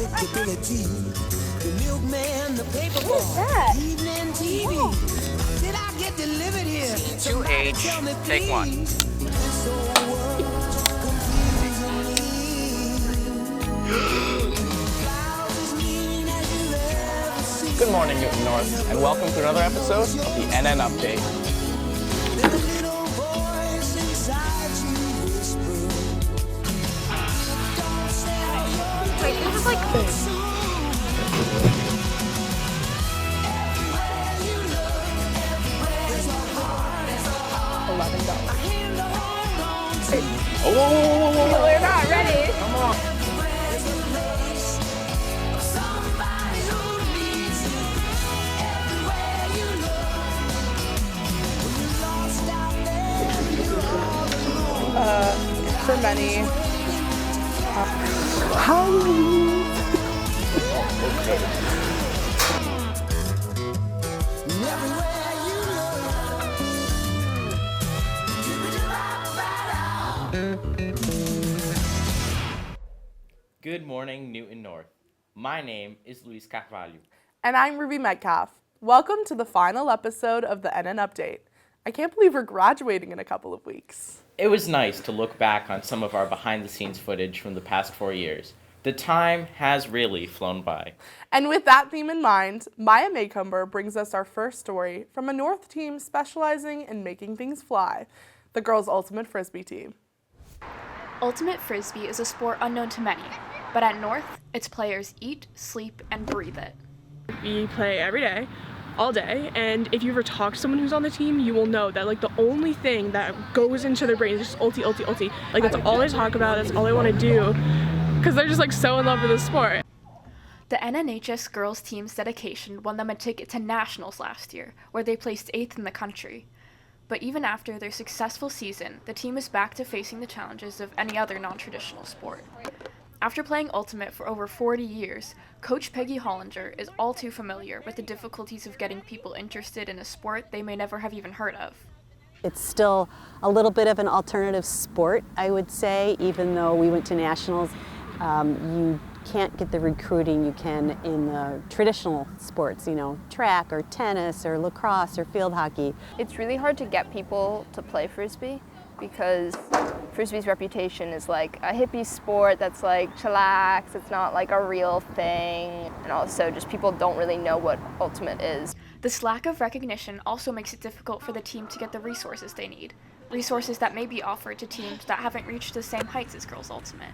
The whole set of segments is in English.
unpredictability. The milkman, the paper that? evening TV. Did I get delivered here? Somebody tell me, take please. one. This whole world's confusing me. Clouds as mean as you've ever seen. Good morning, Newton North, and welcome to another episode of the NN Update. Then a little voice inside you whisper. Don't sell your Wait, this is like this. Oh, We're not ready. come on. For many. Good morning, Newton North. My name is Luis Carvalho. And I'm Ruby Metcalf. Welcome to the final episode of the NN Update. I can't believe we're graduating in a couple of weeks. It was nice to look back on some of our behind-the-scenes footage from the past 4 years. The time has really flown by. And with that theme in mind, Maya Maycumber brings us our first story from a North team specializing in making things fly, the girls' ultimate Frisbee team. Ultimate Frisbee is a sport unknown to many, but at North, its players eat, sleep, and breathe it. We play every day, all day, and if you ever talk to someone who's on the team, you will know that like the only thing that goes into their brain is just ulti, ulti, ulti. Like that's all they talk about, that's all they want to do, because they're just like so in love with the sport. The NNHS girls team's dedication won them a ticket to nationals last year, where they placed 8th in the country. But even after their successful season, the team is back to facing the challenges of any other non-traditional sport. After playing Ultimate for over 40 years, Coach Peggy Hollinger is all too familiar with the difficulties of getting people interested in a sport they may never have even heard of. It's still a little bit of an alternative sport, I would say, even though we went to nationals. You can't get the recruiting you can in the traditional sports, you know, track or tennis or lacrosse or field hockey. It's really hard to get people to play Frisbee because Frisbee's reputation is like a hippie sport that's like chillax, it's not like a real thing, and also just people don't really know what Ultimate is. This lack of recognition also makes it difficult for the team to get the resources they need, resources that may be offered to teams that haven't reached the same heights as Girls Ultimate.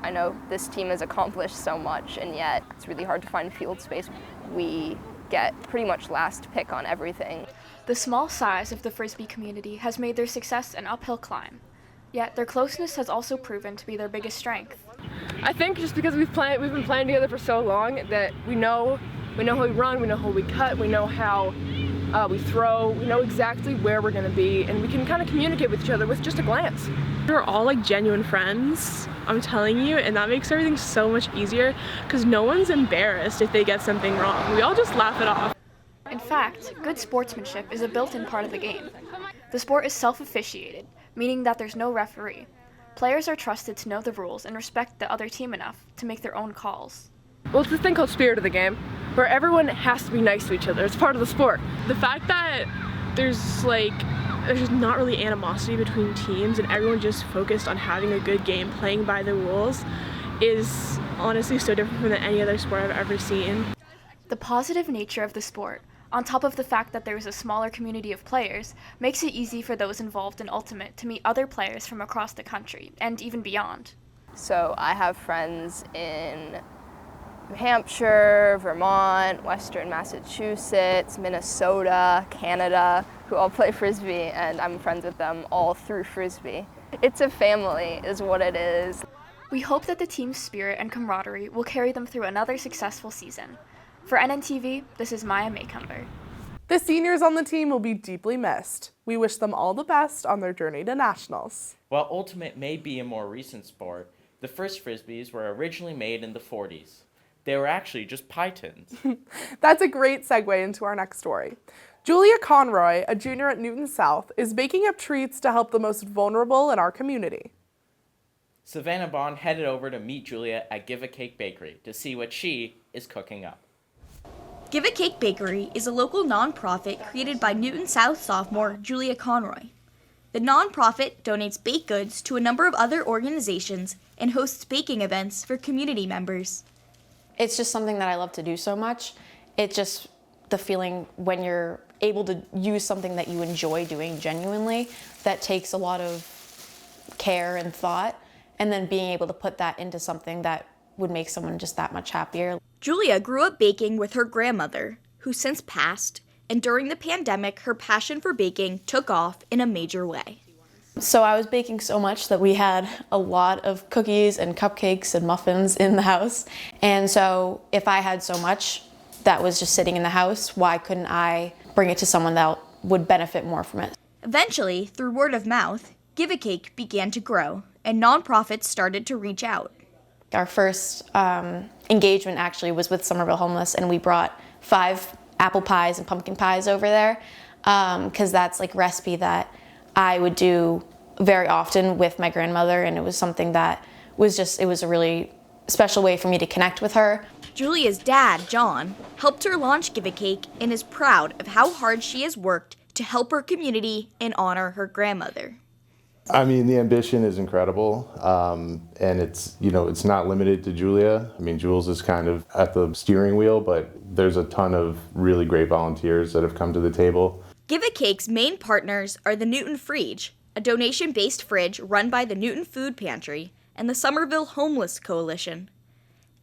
I know this team has accomplished so much, and yet it's really hard to find field space. We get pretty much last pick on everything. The small size of the Frisbee community has made their success an uphill climb, yet their closeness has also proven to be their biggest strength. I think just because we've been playing together for so long that we know how we run, we know how we cut, we know how we throw, we know exactly where we're going to be, and we can kind of communicate with each other with just a glance. We're all like genuine friends, I'm telling you, and that makes everything so much easier because no one's embarrassed if they get something wrong. We all just laugh it off. In fact, good sportsmanship is a built-in part of the game. The sport is self-officiated, meaning that there's no referee. Players are trusted to know the rules and respect the other team enough to make their own calls. Well, it's this thing called spirit of the game, where everyone has to be nice to each other. It's part of the sport. The fact that there's not really animosity between teams and everyone just focused on having a good game, playing by the rules, is honestly so different than any other sport I've ever seen. The positive nature of the sport, on top of the fact that there is a smaller community of players, makes it easy for those involved in Ultimate to meet other players from across the country, and even beyond. So I have friends in New Hampshire, Vermont, Western Massachusetts, Minnesota, Canada, who all play Frisbee, and I'm friends with them all through Frisbee. It's a family, is what it is. We hope that the team's spirit and camaraderie will carry them through another successful season. For NNTV, this is Maya Maycumber. The seniors on the team will be deeply missed. We wish them all the best on their journey to nationals. While Ultimate may be a more recent sport, the first Frisbees were originally made in the 40s. They were actually just pie tins. That's a great segue into our next story. Julia Conroy, a junior at Newton South, is baking up treats to help the most vulnerable in our community. Savannah Bond headed over to meet Julia at Give a Cake Bakery to see what she is cooking up. Give a Cake Bakery is a local nonprofit created by Newton South sophomore Julia Conroy. The nonprofit donates baked goods to a number of other organizations and hosts baking events for community members. It's just something that I love to do so much. It's just the feeling when you're able to use something that you enjoy doing genuinely, that takes a lot of care and thought, and then being able to put that into something that would make someone just that much happier. Julia grew up baking with her grandmother, who since passed, and during the pandemic, her passion for baking took off in a major way. So I was baking so much that we had a lot of cookies and cupcakes and muffins in the house. And so if I had so much that was just sitting in the house, why couldn't I bring it to someone that would benefit more from it? Eventually, through word of mouth, Give a Cake began to grow, and nonprofits started to reach out. Our first engagement actually was with Somerville Homeless, and we brought 5 apple pies and pumpkin pies over there, because that's like a recipe that I would do very often with my grandmother, and it was something that was it was a really special way for me to connect with her. Julia's dad, John, helped her launch Give a Cake and is proud of how hard she has worked to help her community and honor her grandmother. I mean, the ambition is incredible, and it's not limited to Julia. I mean, Jules is kind of at the steering wheel, but there's a ton of really great volunteers that have come to the table. Give a Cake's main partners are the Newton Fridge, a donation-based fridge run by the Newton Food Pantry, and the Somerville Homeless Coalition.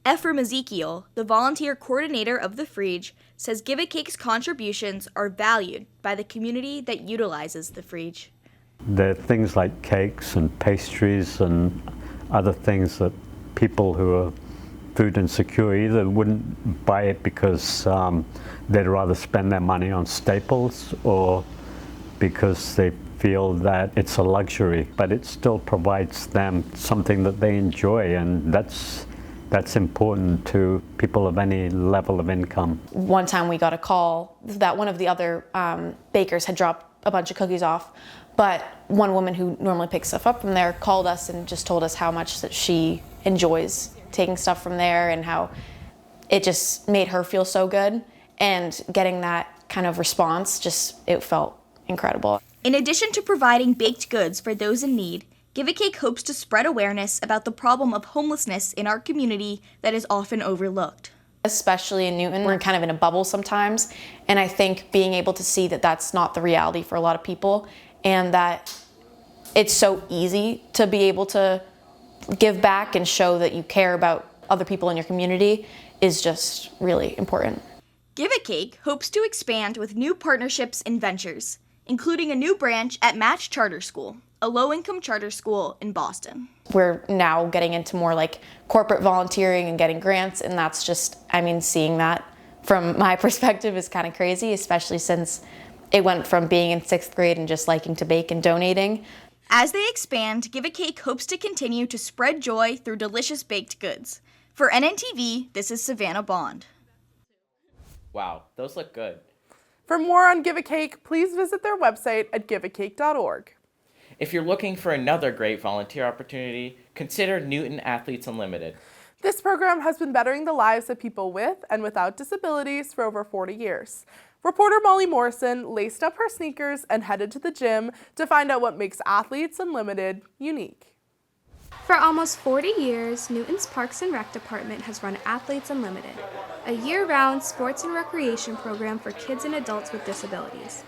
Ephraim Ezekiel, the volunteer coordinator of the Fridge, says Give a Cake's contributions are valued by the community that utilizes the Fridge. There are things like cakes and pastries and other things that people who are food insecure either wouldn't buy it because they'd rather spend their money on staples, or because they feel that it's a luxury, but it still provides them something that they enjoy, and that's important to people of any level of income. One time we got a call that one of the other bakers had dropped a bunch of cookies off, but one woman who normally picks stuff up from there called us and just told us how much that she enjoys taking stuff from there, and how it just made her feel so good, and getting that kind of response, it felt incredible. In addition to providing baked goods for those in need, Give a Cake hopes to spread awareness about the problem of homelessness in our community that is often overlooked. Especially in Newton, we're kind of in a bubble sometimes, and I think being able to see that that's not the reality for a lot of people, and that it's so easy to be able to give back and show that you care about other people in your community is just really important. Give a Cake hopes to expand with new partnerships and ventures, including a new branch at Match Charter School, a low-income charter school in Boston. We're now getting into more like corporate volunteering and getting grants, and that's just, seeing that from my perspective is kind of crazy, especially since it went from being in 6th grade and just liking to bake and donating. As they expand, Give a Cake hopes to continue to spread joy through delicious baked goods. For NNTV, this is Savannah Bond. Wow, those look good. For more on Give a Cake, please visit their website at giveacake.org. If you're looking for another great volunteer opportunity, consider Newton Athletes Unlimited. This program has been bettering the lives of people with and without disabilities for over 40 years. Reporter Molly Morrison laced up her sneakers and headed to the gym to find out what makes Athletes Unlimited unique. For almost 40 years, Newton's Parks and Rec Department has run Athletes Unlimited, a year-round sports and recreation program for kids and adults with disabilities.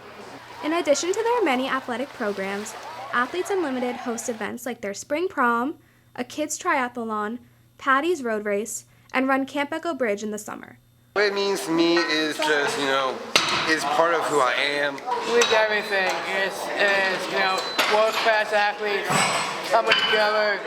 In addition to their many athletic programs, Athletes Unlimited hosts events like their spring prom, a kids triathlon, Patty's Road Race, and run Camp Echo Bridge in the summer. What it means to me is just, is part of who I am. With everything, it's world-class athletes coming together.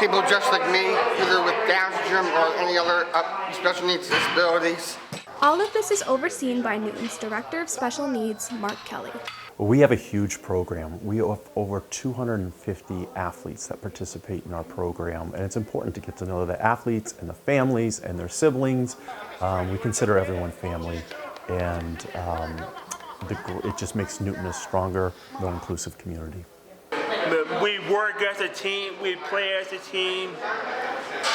People just like me, either with Down syndrome or any other special needs disabilities. All of this is overseen by Newton's Director of Special Needs, Mark Kelly. We have a huge program. We have over 250 athletes that participate in our program, and it's important to get to know the athletes and the families and their siblings. We consider everyone family, and it just makes Newton a stronger, more inclusive community. We work as a team, we play as a team.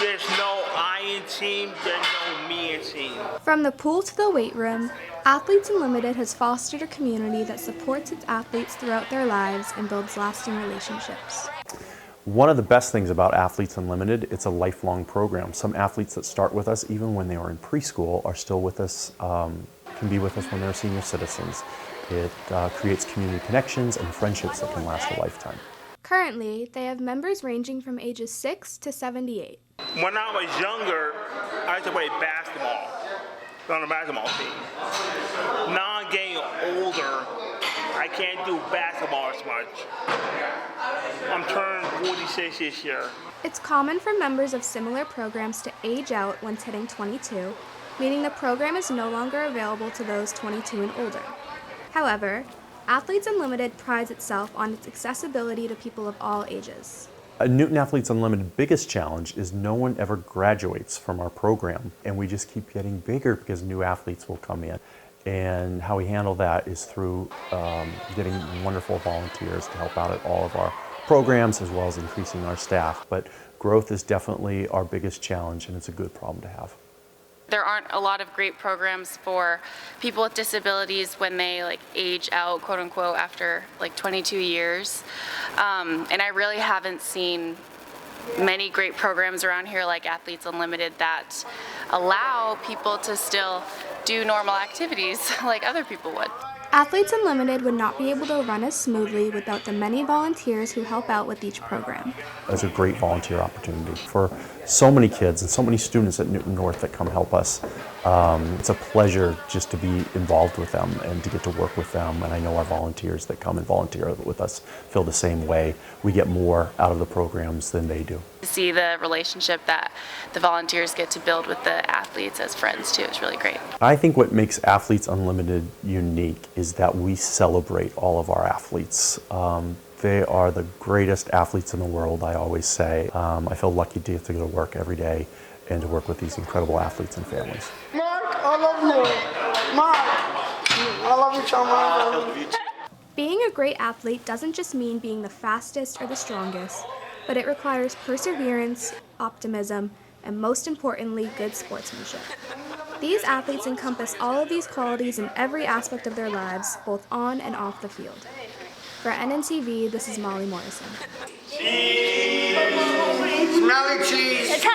There's no I in team, there's no me in team. From the pool to the weight room, Athletes Unlimited has fostered a community that supports its athletes throughout their lives and builds lasting relationships. One of the best things about Athletes Unlimited, it's a lifelong program. Some athletes that start with us, even when they were in preschool, are still with us, can be with us when they're senior citizens. It creates community connections and friendships that can last a lifetime. Currently, they have members ranging from ages 6 to 78. When I was younger, I used to play basketball on the basketball team. Now I'm getting older, I can't do basketball as much. I'm turning 46 this year. It's common for members of similar programs to age out once hitting 22, meaning the program is no longer available to those 22 and older. However, Athletes Unlimited prides itself on its accessibility to people of all ages. Newton Athletes Unlimited biggest challenge is no one ever graduates from our program, and we just keep getting bigger because new athletes will come in. And how we handle that is through getting wonderful volunteers to help out at all of our programs, as well as increasing our staff. But growth is definitely our biggest challenge, and it's a good problem to have. There aren't a lot of great programs for people with disabilities when they age out, quote unquote, after 22 years. And I really haven't seen many great programs around here like Athletes Unlimited that allow people to still do normal activities like other people would. Athletes Unlimited would not be able to run as smoothly without the many volunteers who help out with each program. It's a great volunteer opportunity for so many kids and so many students at Newton North that come help us. It's a pleasure just to be involved with them and to get to work with them. And I know our volunteers that come and volunteer with us feel the same way. We get more out of the programs than they do. To see the relationship that the volunteers get to build with the athletes as friends too is really great. I think what makes Athletes Unlimited unique is that we celebrate all of our athletes. They are the greatest athletes in the world, I always say. I feel lucky to get to go to work every day and to work with these incredible athletes and families. Mark, I love you. Mark, I love you so much. Being a great athlete doesn't just mean being the fastest or the strongest, but it requires perseverance, optimism, and most importantly, good sportsmanship. These athletes encompass all of these qualities in every aspect of their lives, both on and off the field. For NNTV, this is Molly Morrison. Cheese! Smelly cheese!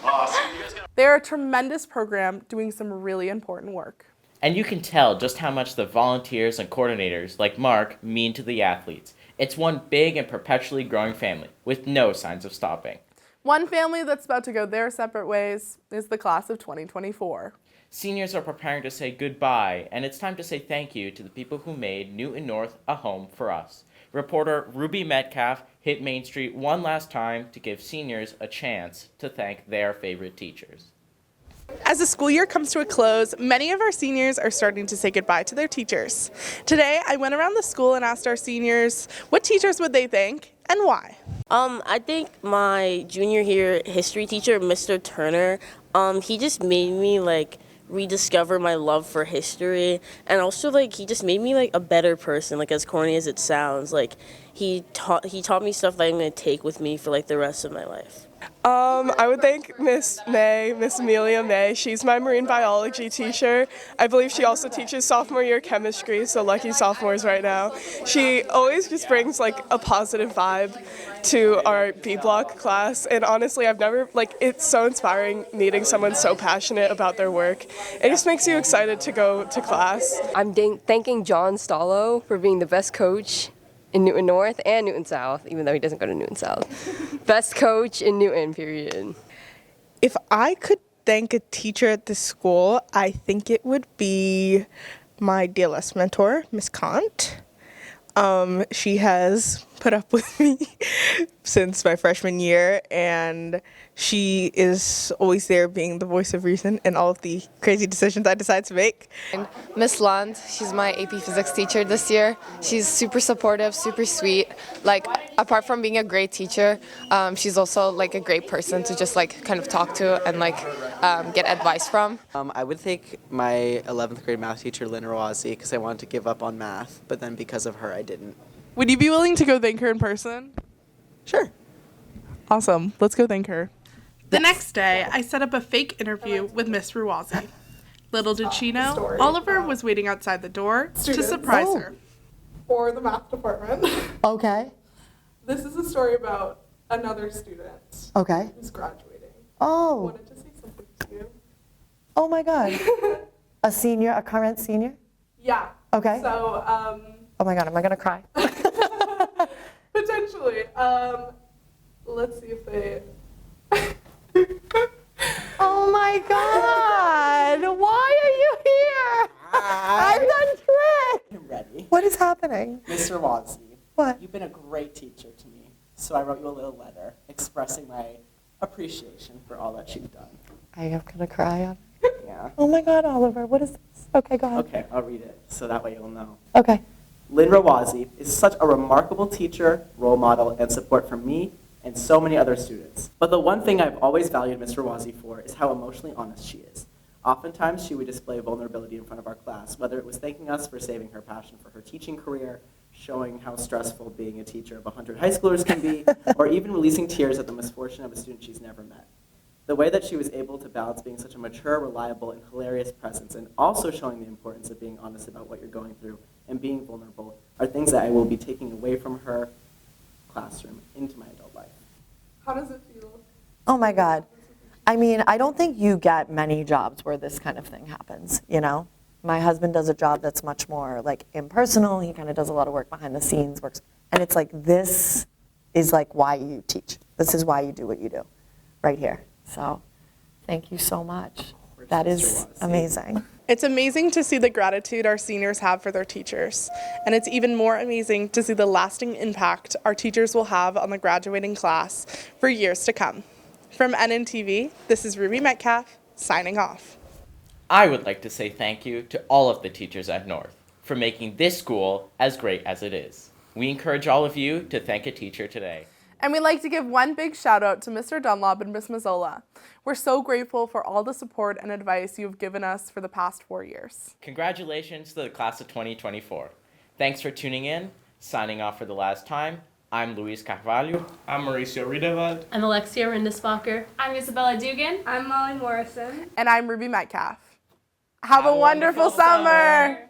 Awesome. They're a tremendous program doing some really important work. And you can tell just how much the volunteers and coordinators, like Mark, mean to the athletes. It's one big and perpetually growing family, with no signs of stopping. One family that's about to go their separate ways is the class of 2024. Seniors are preparing to say goodbye, and it's time to say thank you to the people who made Newton North a home for us. Reporter Ruby Metcalf hit Main Street one last time to give seniors a chance to thank their favorite teachers. As the school year comes to a close, many of our seniors are starting to say goodbye to their teachers. Today, I went around the school and asked our seniors what teachers would they thank and why. I think my junior year history teacher, Mr. Turner, he just made me rediscover my love for history, and also he just made me a better person, as corny as it sounds. He taught me stuff that I'm going to take with me for the rest of my life. I would thank Miss Amelia May. She's my marine biology teacher. I believe she also teaches sophomore year chemistry, so lucky sophomores right now. She always just brings a positive vibe to our B block class, and honestly I've never, it's so inspiring meeting someone so passionate about their work. It just makes you excited to go to class. I'm thanking John Stallo for being the best coach in Newton North and Newton South, even though he doesn't go to Newton South. Best coach in Newton, period. If I could thank a teacher at this school, I think it would be my DLS mentor, Miss Kant. She has put up with me since my freshman year, and she is always there being the voice of reason in all of the crazy decisions I decide to make. Miss Lund, she's my AP Physics teacher this year. She's super supportive, super sweet. Apart from being a great teacher, she's also a great person to just kind of talk to and get advice from. I would thank my 11th grade math teacher, Lynn Rawazi, because I wanted to give up on math, but then because of her, I didn't. Would you be willing to go thank her in person? Sure. Awesome. Let's go thank her. The next day, I set up a fake interview with Miss Ruwazi. Little did she know, Oliver was waiting outside the door to surprise her. For the math department. Okay. This is a story about another student. Okay. Who's graduating. Oh. I wanted to say something to you. Oh my God. A senior, a current senior? Yeah. Okay. So, oh my God, am I gonna cry? potentially. Let's see if they. Oh my God! Why are you here? I've done tricks. I'm ready. What is happening? Mr. Wazzy. What? You've been a great teacher to me, so I wrote you a little letter expressing my appreciation for all that you've done. I am gonna cry on. Yeah. Oh my God, Oliver, what is this? Okay, go ahead. Okay, I'll read it, so that way you'll know. Okay. Lynn Rawazi is such a remarkable teacher, role model, and support for me and so many other students. But the one thing I've always valued Ms. Rawazi for is how emotionally honest she is. Oftentimes, she would display vulnerability in front of our class, whether it was thanking us for saving her passion for her teaching career, showing how stressful being a teacher of 100 high schoolers can be, or even releasing tears at the misfortune of a student she's never met. The way that she was able to balance being such a mature, reliable, and hilarious presence, and also showing the importance of being honest about what you're going through and being vulnerable, are things that I will be taking away from her classroom into my adult life. How does it feel? Oh my God. I mean, I don't think you get many jobs where this kind of thing happens, you know? My husband does a job that's much more like impersonal. He kind of does a lot of work behind the scenes, works, and it's like, this is like why you teach. This is why you do what you do, right here. So, thank you so much. That is amazing. It's amazing to see the gratitude our seniors have for their teachers. And it's even more amazing to see the lasting impact our teachers will have on the graduating class for years to come. From NNTV, this is Ruby Metcalf, signing off. I would like to say thank you to all of the teachers at North for making this school as great as it is. We encourage all of you to thank a teacher today. And we'd like to give one big shout out to Mr. Dunlop and Miss Mazzola. We're so grateful for all the support and advice you've given us for the past 4 years. Congratulations to the class of 2024. Thanks for tuning in. Signing off for the last time, I'm Luis Carvalho. I'm Mauricio Riedewald. I'm Alexia Rindisbacher. I'm Isabella Dugan. I'm Molly Morrison. And I'm Ruby Metcalf. Have a wonderful summer.